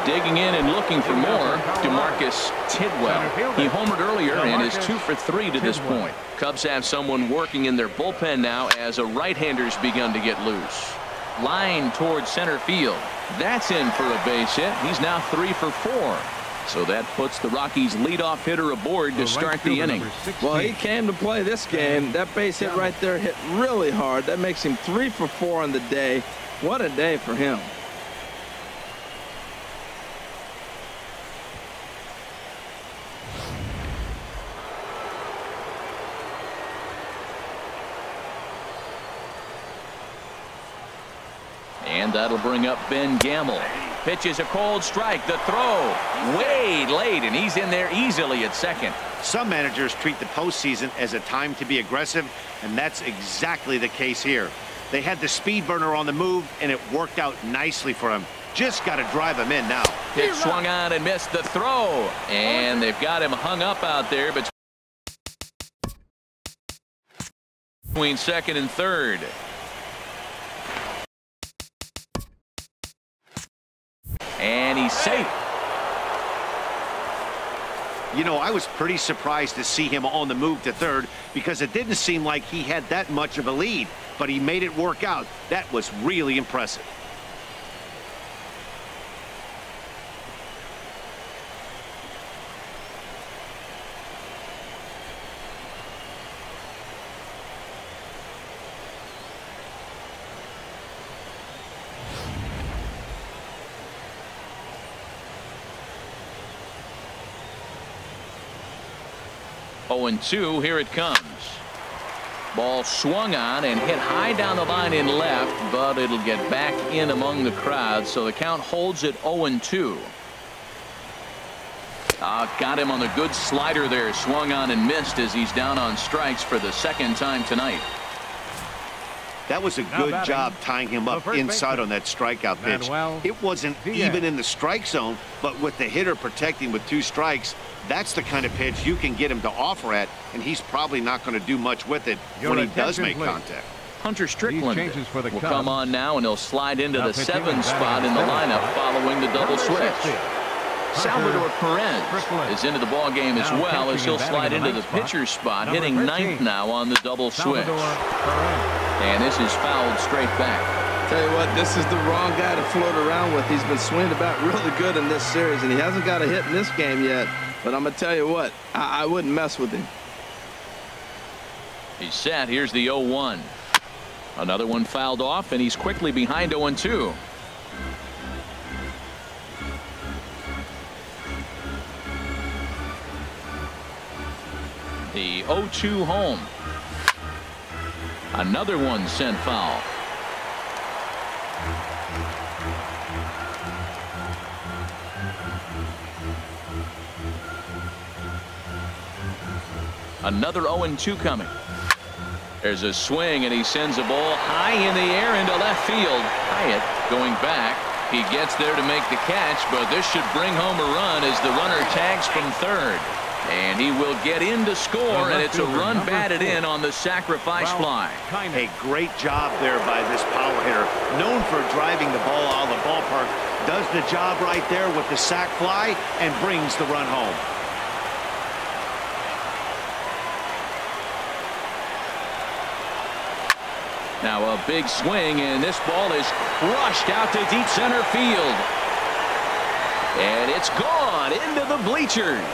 digging in and looking for more, DeMarcus Tidwell. He homered earlier and is 2 for 3 to this point. Cubs have someone working in their bullpen now as a right-hander's begun to get loose. Line towards center field. That's in for a base hit. He's now 3 for 4. So that puts the Rockies leadoff hitter aboard to start the inning. Well, he came to play this game. That base hit right there hit really hard. That makes him 3 for 4 on the day. What a day for him. And that'll bring up Ben Gamble. Pitches a cold strike. The throw way late, and he's in there easily at second. Some managers treat the postseason as a time to be aggressive, and that's exactly the case here. They had the speed burner on the move, and it worked out nicely for him. Just got to drive him in now. Pitch swung on and missed the throw, and they've got him hung up out there between second and third. And he's safe. You know, I was pretty surprised to see him on the move to third because it didn't seem like he had that much of a lead, but he made it work out. That was really impressive. Oh, and 2, here it comes. Ball swung on and hit high down the line in left, but it'll get back in among the crowd, so the count holds at 0-2. Got him on the good slider there. Swung on and missed as he's down on strikes for the second time tonight. That was a good job tying him up inside on that strikeout pitch. It wasn't even in the strike zone, but with the hitter protecting with 2 strikes, that's the kind of pitch you can get him to offer at, and he's probably not going to do much with it when he does make contact. Hunter Strickland will come on now, and he'll slide into the 7th spot in the lineup following the double switch. Salvador Perez is into the ball game as well, as he'll slide into the pitcher's spot, hitting 9th now on the double switch. And this is fouled straight back. Tell you what, this is the wrong guy to float around with. He's been swinging about really good in this series, and he hasn't got a hit in this game yet. But I'm going to tell you what, I wouldn't mess with him. He's set. Here's the 0-1. Another one fouled off, and he's quickly behind 0-2. The 0-2 home. Another one sent foul. Another 0-2 coming. There's a swing, and he sends a ball high in the air into left field. Hyatt going back. He gets there to make the catch, but this should bring home a run as the runner tags from third. And he will get in to score, and it's a run batted in on the sacrifice fly. A great job there by this power hitter. Known for driving the ball out of the ballpark. Does the job right there with the sac fly and brings the run home. Now a big swing, and this ball is crushed out to deep center field. And it's gone into the bleachers.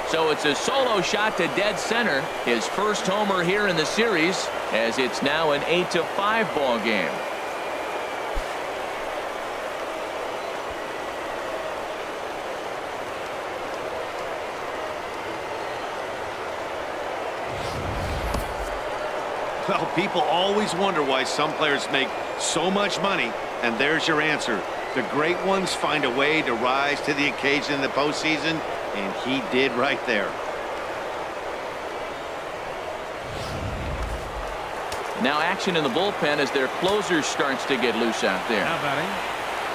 So it's a solo shot to dead center. His first homer here in the series, as it's now an 8-5 ball game. Well, people always wonder why some players make so much money, and there's your answer. The great ones find a way to rise to the occasion in the postseason, and he did right there. Now action in the bullpen as their closer starts to get loose out there. Now batting,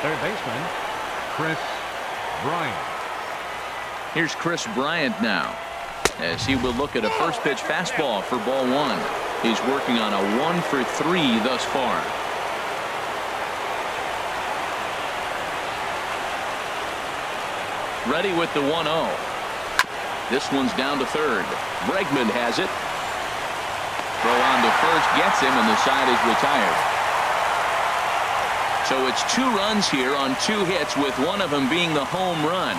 third baseman, Chris Bryant. Here's Chris Bryant now, as he will look at a first pitch fastball for ball 1. He's working on a 1-for-3 thus far. Ready with the 1-0. This one's down to third. Bregman has it. Throw on to first gets him, and the side is retired. So it's 2 runs here on 2 hits, with one of them being the home run.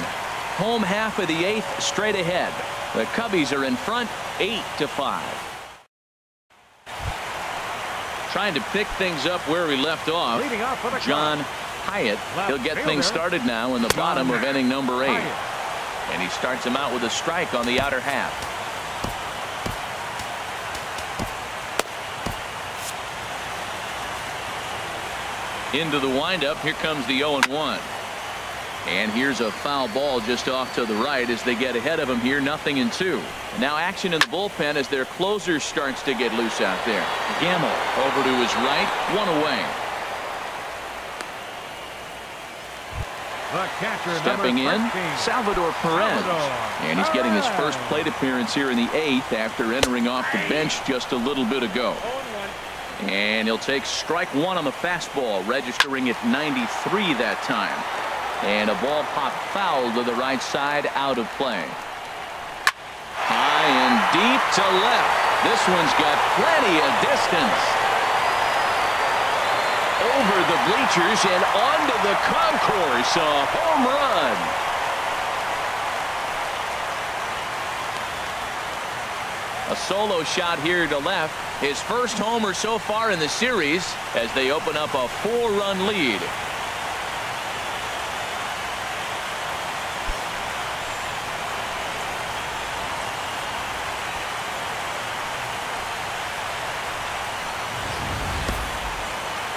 Home half of the 8th, straight ahead. The Cubbies are in front 8-5. Trying to pick things up where we left off. John Hyatt. He'll get things started now in the bottom of inning number 8. And he starts him out with a strike on the outer half. Into the windup. Here comes the 0-1. And here's a foul ball just off to the right as they get ahead of him here. 0-2. Now action in the bullpen as their closer starts to get loose out there. Gamble over to his right. 1 away. Stepping in, Salvador Perez. And he's getting his first plate appearance here in the 8th after entering off the bench just a little bit ago. And he'll take strike 1 on the fastball, registering at 93 that time. And a ball popped foul to the right side, out of play. High and deep to left. This one's got plenty of distance. Over the bleachers and onto the concourse. A home run. A solo shot here to left. His first homer so far in the series as they open up a 4-run lead.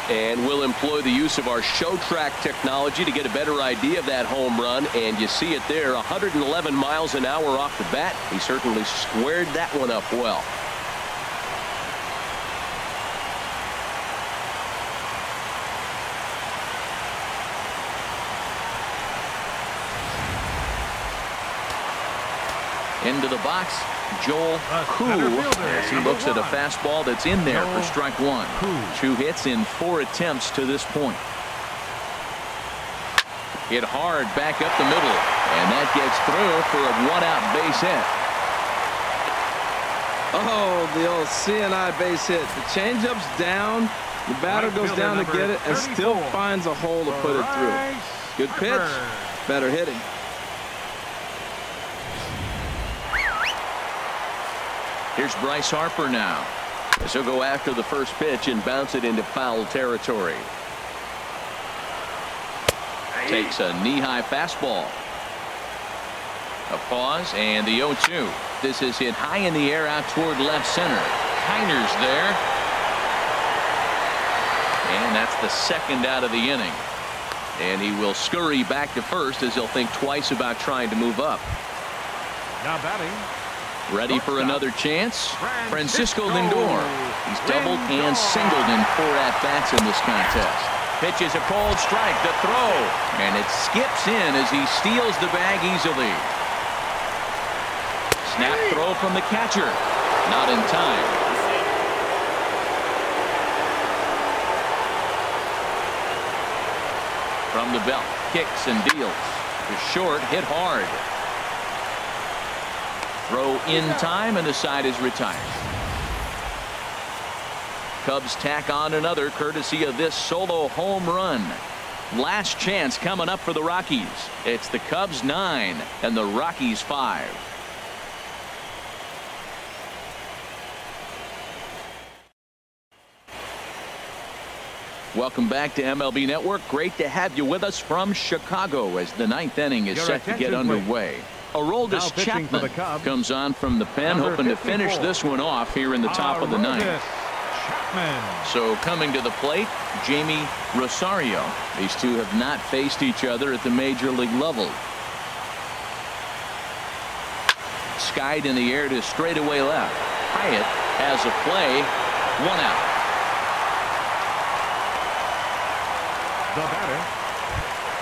And we'll employ the use of our show track technology to get a better idea of that home run. And you see it there, 111 miles an hour off the bat. He certainly squared that one up well. Into the box, Joel Koo, as he looks at a fastball that's in there for strike 1. 2 hits in 4 attempts to this point. Hit hard back up the middle, and that gets through for a 1-out base hit. Oh, the old CNI base hit. The changeup's down. The batter goes down to get it and still finds a hole to put it through. Good pitch, better hitting. Here's Bryce Harper now, as he'll go after the first pitch and bounce it into foul territory. Takes a knee-high fastball. A pause and the 0-2. This is hit high in the air out toward left center. Heiner's there. And that's the second out of the inning. And he will scurry back to first as he'll think twice about trying to move up. Now batting. Ready for another chance. Francisco Lindor. He's doubled and singled in 4 at-bats in this contest. Pitches a cold strike, the throw, and it skips in as he steals the bag easily. Snap throw from the catcher. Not in time. From the belt, kicks and deals. To short, hit hard. Throw in time, and the side is retired. Cubs tack on another courtesy of this solo home run. Last chance coming up for the Rockies. It's the Cubs 9 and the Rockies 5. Welcome back to MLB Network. Great to have you with us from Chicago as the 9th inning is set to get underway. Aroldis Chapman comes on from the pen, hoping to finish this one off here in the top of the 9th. So coming to the plate, Jamie Rosario. These two have not faced each other at the major league level. Skied in the air to straightaway left. Hyatt has a play. 1 out. The batter,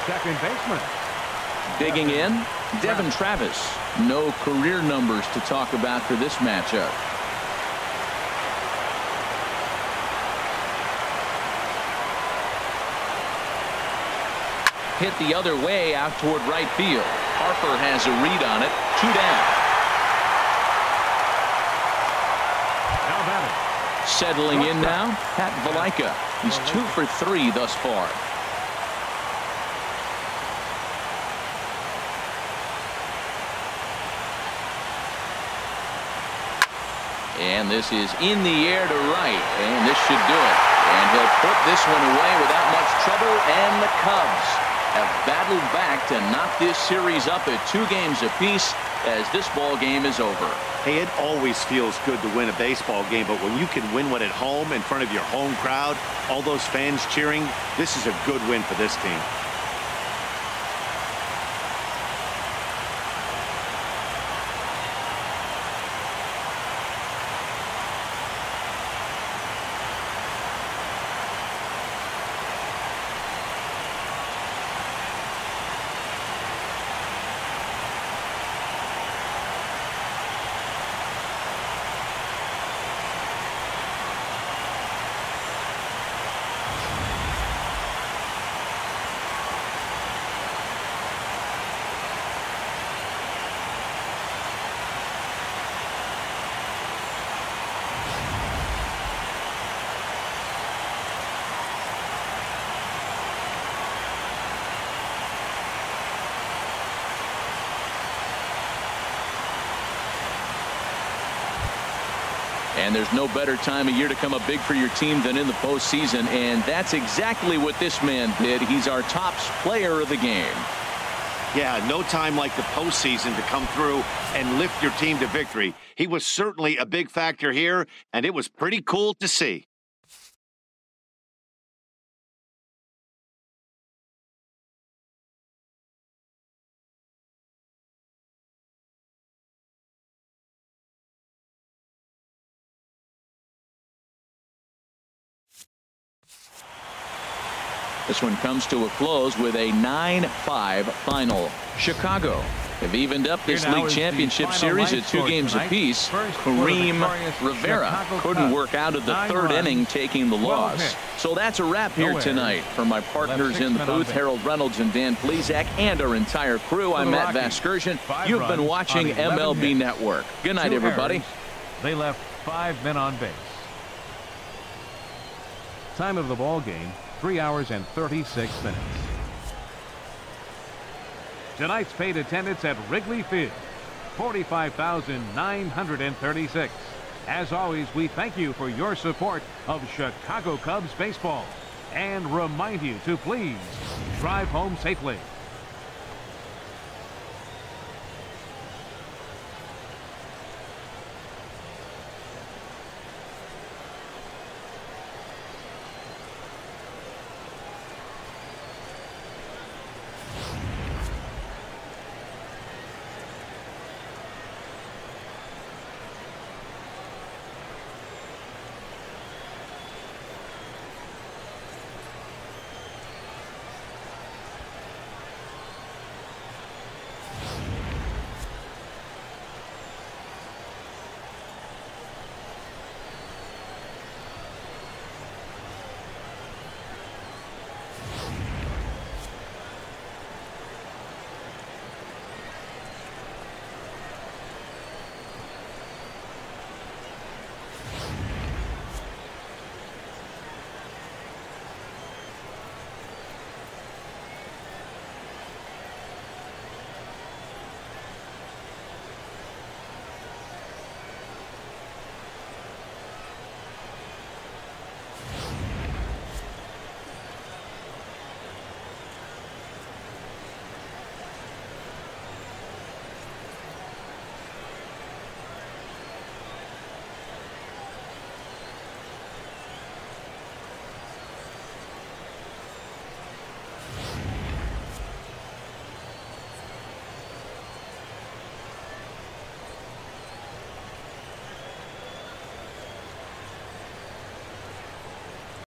second baseman. Digging in, Devin Travis. No career numbers to talk about for this matchup. hit the other way out toward right field. Harper has a read on it. 2 down. Now batting. Settling in now, Pat Valaika. He's 2 for 3 thus far. And this is in the air to right, and this should do it. And he'll put this one away without much trouble, and the Cubs have battled back to knock this series up at 2 games apiece as this ball game is over. Hey, it always feels good to win a baseball game, but when you can win one at home in front of your home crowd, all those fans cheering, this is a good win for this team. And there's no better time of year to come up big for your team than in the postseason, and that's exactly what this man did. He's our top player of the game. Yeah, no time like the postseason to come through and lift your team to victory. He was certainly a big factor here, and it was pretty cool to see. This one comes to a close with a 9-5 final. Chicago have evened up this league championship series at 2 games apiece. Kareem Rivera couldn't work out of the 3rd inning, taking the loss. So that's a wrap here tonight. For my partners in the booth, Harold Reynolds and Dan Plesac, and our entire crew, I'm Matt Vasgersian. You've been watching MLB Network. Good night, everybody. They left 5 men on base. Time of the ball game, 3 hours and 36 minutes. Tonight's paid attendance at Wrigley Field, 45,936. As always, we thank you for your support of Chicago Cubs baseball and remind you to please drive home safely.